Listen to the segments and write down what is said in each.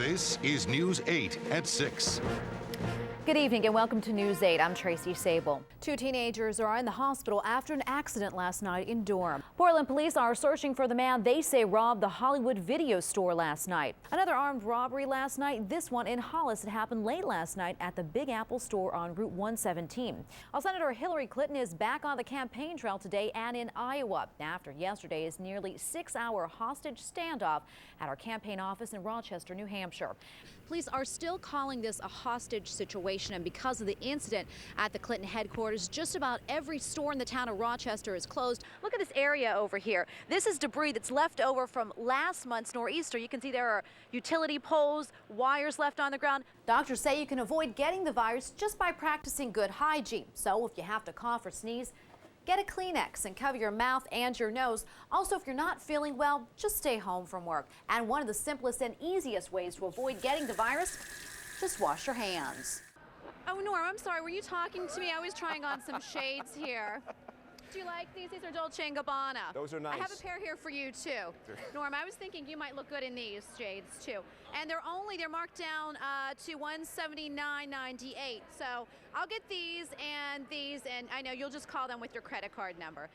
This is News 8 at 6. Good evening and welcome to News 8. I'm Tracy Sabol. Two teenagers are in the hospital after an accident last night in Durham. Portland police are searching for the man they say robbed the Hollywood video store last night. Another armed robbery last night, this one in Hollis. It happened late last night at the Big Apple store on Route 117. Well, Senator Hillary Clinton is back on the campaign trail today and in Iowa after yesterday's nearly 6-hour hostage standoff at our campaign office in Rochester, New Hampshire. Police are still calling this a hostage situation, and because of the incident at the Clinton headquarters, just about every store in the town of Rochester is closed. Look at this area over here. This is debris that's left over from last month's nor'easter. You can see there are utility poles, wires left on the ground. Doctors say you can avoid getting the virus just by practicing good hygiene. So if you have to cough or sneeze, get a Kleenex and cover your mouth and your nose. Also, if you're not feeling well, just stay home from work. And one of the simplest and easiest ways to avoid getting the virus, just wash your hands. Oh, Norm, I'm sorry. Were you talking to me? I was trying on some shades here. Do you like these? These are Dolce & Gabbana. Those are nice. I have a pair here for you, too. Norm, I was thinking you might look good in these shades, too. And they're marked down to $179.98. So I'll get these, and I know you'll just call them with your credit card number.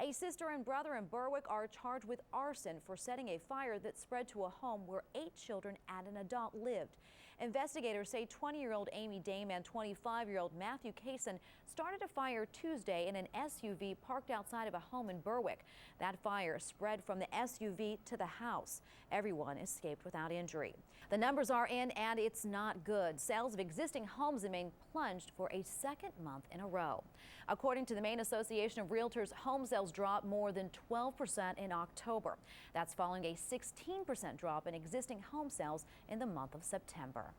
A sister and brother in Berwick are charged with arson for setting a fire that spread to a home where 8 children and an adult lived. Investigators say 20-year-old Amy Dame and 25-year-old Matthew Kaysen started a fire Tuesday in an SUV parked outside of a home in Berwick. That fire spread from the SUV to the house. Everyone escaped without injury. The numbers are in, and it's not good. Sales of existing homes in Maine plunged for a second month in a row. According to the Maine Association of Realtors, home sales dropped more than 12% in October. That's following a 16% drop in existing home sales in the month of September.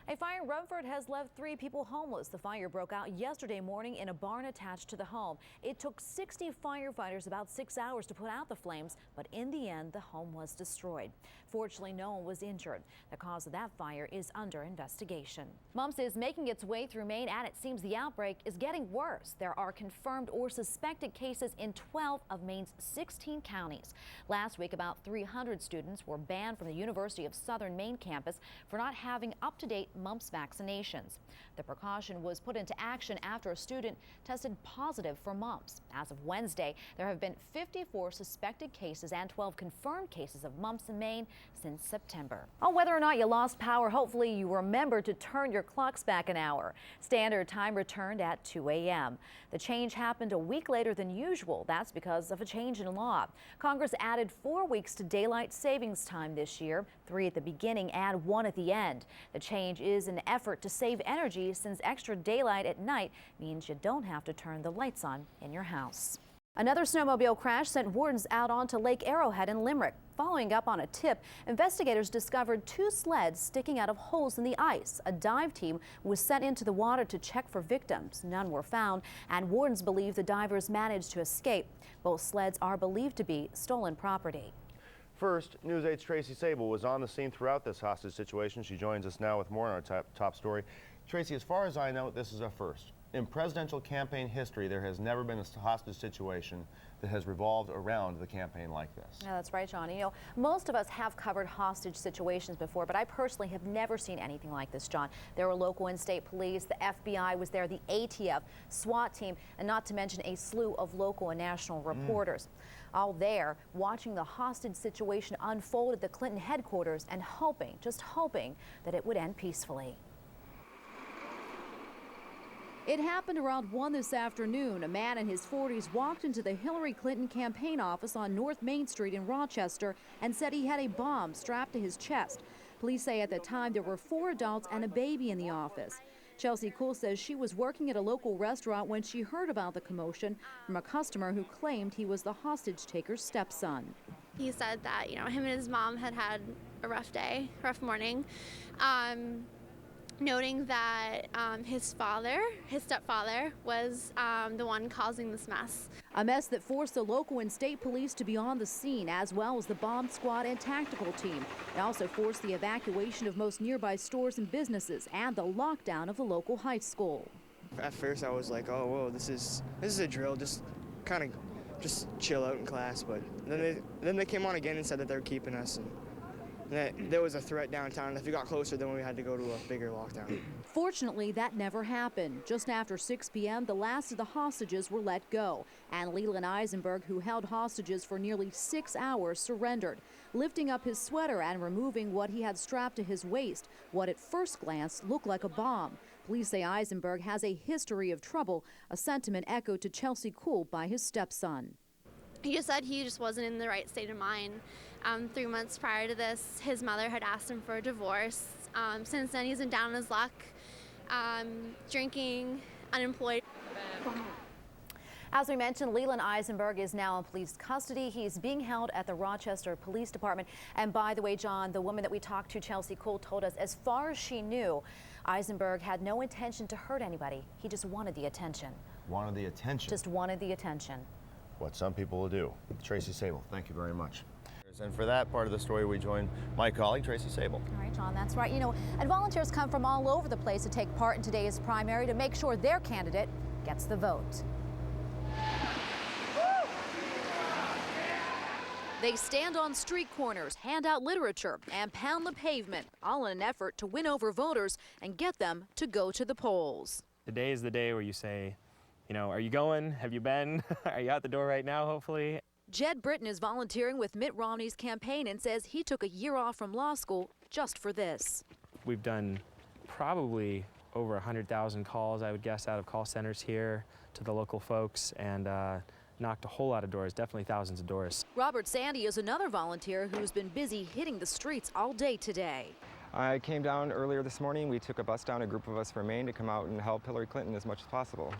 A fire in Rumford has left 3 people homeless. The fire broke out yesterday morning in a barn attached to the home. It took 60 firefighters about 6 hours to put out the flames, but in the end, the home was destroyed. Fortunately, no one was injured. The cause of that fire is under investigation. Mumps is making its way through Maine, and it seems the outbreak is getting worse. There are confirmed or suspected cases in 12 of Maine's 16 counties. Last week, about 300 students were banned from the University of Southern Maine campus for not having up-to-date mumps vaccinations. The precaution was put into action after a student tested positive for mumps. As of Wednesday, there have been 54 suspected cases and 12 confirmed cases of mumps in Maine since September. On whether or not you lost power, hopefully you remember to turn your clocks back an hour. Standard time returned at 2 a.m. The change happened a week later than usual. That's because of a change in law. Congress added 4 weeks to daylight savings time this year, 3 at the beginning and 1 at the end. The change is an effort to save energy since extra daylight at night means you don't have to turn the lights on in your house. Another snowmobile crash sent wardens out onto Lake Arrowhead in Limerick. Following up on a tip, investigators discovered 2 sleds sticking out of holes in the ice. A dive team was sent into the water to check for victims. None were found, and wardens believe the divers managed to escape. Both sleds are believed to be stolen property. First, News 8's Tracy Sabol was on the scene throughout this hostage situation. She joins us now with more on our top story. Tracy, as far as I know, this is a first. In presidential campaign history, there has never been a hostage situation that has revolved around the campaign like this. Yeah, that's right, John. You know, most of us have covered hostage situations before, but I personally have never seen anything like this, John. There were local and state police, the FBI was there, the ATF, SWAT team, and not to mention a slew of local and national reporters. All there watching the hostage situation unfold at the Clinton headquarters and hoping, just hoping, that it would end peacefully. It happened around 1 this afternoon. A man in his 40s walked into the Hillary Clinton campaign office on North Main Street in Rochester and said he had a bomb strapped to his chest. Police say at the time there were 4 adults and a baby in the office. Chelsea Cool says she was working at a local restaurant when she heard about the commotion from a customer who claimed he was the hostage taker's stepson. He said that, you know, him and his mom had a rough day, rough morning. Noting that his stepfather, was the one causing this mess. A mess that forced the local and state police to be on the scene, as well as the bomb squad and tactical team. It also forced the evacuation of most nearby stores and businesses and the lockdown of the local high school. At first I was like, oh, whoa, this is a drill, just kind of chill out in class. But then they came on again and said that they were keeping us. And There was a threat downtown. If it got closer, then we had to go to a bigger lockdown. Fortunately, that never happened. Just after 6 p.m., the last of the hostages were let go. And Leland Eisenberg, who held hostages for nearly 6 hours, surrendered, lifting up his sweater and removing what he had strapped to his waist, what at first glance looked like a bomb. Police say Eisenberg has a history of trouble, a sentiment echoed to Chelsea Cool by his stepson. He just said he just wasn't in the right state of mind. 3 months prior to this, his mother had asked him for a divorce. Since then, he's been down on his luck, drinking, unemployed. As we mentioned, Leland Eisenberg is now in police custody. He's being held at the Rochester Police Department. And by the way, John, the woman that we talked to, Chelsea Cole, told us as far as she knew, Eisenberg had no intention to hurt anybody. He just wanted the attention. Wanted the attention? Just wanted the attention. What some people will do. Tracy Sabol, thank you very much. And for that part of the story, we joined my colleague, Tracy Sabol. All right, John, that's right. You know, and volunteers come from all over the place to take part in today's primary to make sure their candidate gets the vote. They stand on street corners, hand out literature, and pound the pavement, all in an effort to win over voters and get them to go to the polls. Today is the day where you say, you know, are you going? Have you been? Are you out the door right now, hopefully? Jed Britton is volunteering with Mitt Romney's campaign and says he took a year off from law school just for this. We've done probably over 100,000 calls, I would guess, out of call centers here to the local folks, and knocked a whole lot of doors, definitely thousands of doors. Robert Sandy is another volunteer who's been busy hitting the streets all day today. I came down earlier this morning. We took a bus down, a group of us from Maine, to come out and help Hillary Clinton as much as possible.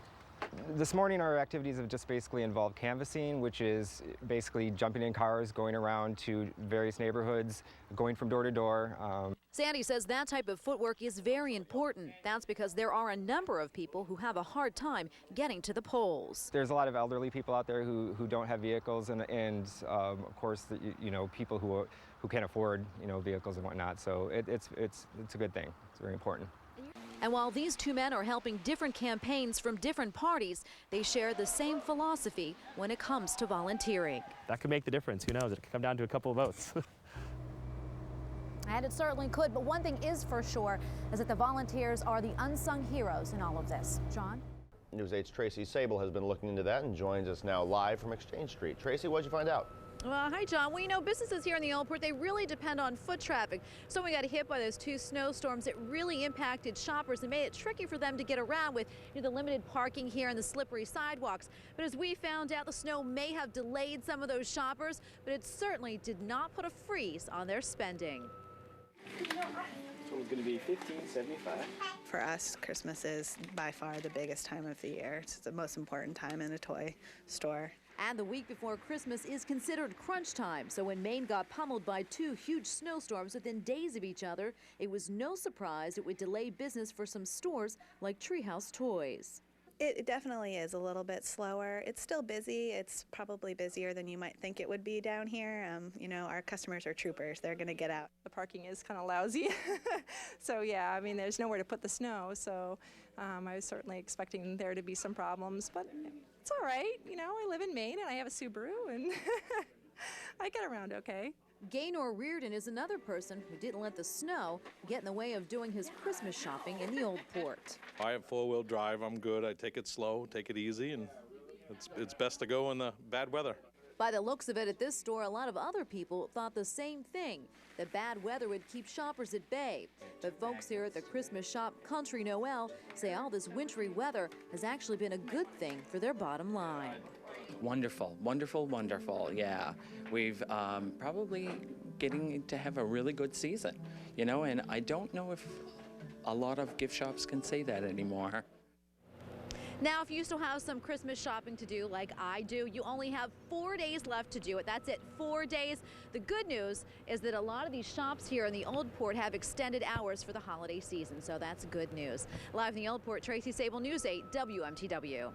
This morning our activities have just basically involved canvassing, which is basically jumping in cars, going around to various neighborhoods, going from door to door. Sandy says that type of footwork is very important. That's because there are a number of people who have a hard time getting to the polls. There's a lot of elderly people out there who don't have vehicles, and of course, you know, people who can't afford, you know, vehicles and whatnot. So it's a good thing. It's very important. And while these two men are helping different campaigns from different parties, they share the same philosophy when it comes to volunteering. That could make the difference. Who knows? It could come down to a couple of votes. And it certainly could, but one thing is for sure is that the volunteers are the unsung heroes in all of this. John? News 8's Tracy Sabol has been looking into that and joins us now live from Exchange Street. Tracy, what'd you find out? Well, hi, John. Well, you know, businesses here in the Old Port, they really depend on foot traffic. So when we got hit by those 2 snowstorms, it really impacted shoppers and made it tricky for them to get around with the limited parking here and the slippery sidewalks. But as we found out, the snow may have delayed some of those shoppers, but it certainly did not put a freeze on their spending. So it's going to be $15.75. For us, Christmas is by far the biggest time of the year. It's the most important time in a toy store. And the week before Christmas is considered crunch time. So when Maine got pummeled by 2 huge snowstorms within days of each other, it was no surprise it would delay business for some stores like Treehouse Toys. It definitely is a little bit slower. It's still busy. It's probably busier than you might think it would be down here. You know, our customers are troopers. They're going to get out. The parking is kind of lousy. So yeah, I mean, there's nowhere to put the snow. So I was certainly expecting there to be some problems, but it's all right. You know, I live in Maine and I have a Subaru and I get around okay. Gaynor Reardon is another person who didn't let the snow get in the way of doing his Christmas shopping in the Old Port. I have 4-wheel drive. I'm good. I take it slow, take it easy, and it's best to go in the bad weather. By the looks of it at this store, a lot of other people thought the same thing, that bad weather would keep shoppers at bay. But folks here at the Christmas shop Country Noel say all this wintry weather has actually been a good thing for their bottom line. Wonderful, wonderful, wonderful, yeah. We've probably getting to have a really good season, you know, and I don't know if a lot of gift shops can say that anymore. Now, if you still have some Christmas shopping to do like I do, you only have 4 days left to do it. That's it, 4 days. The good news is that a lot of these shops here in the Old Port have extended hours for the holiday season, so that's good news. Live in the Old Port, Tracy Sabol, News 8 WMTW.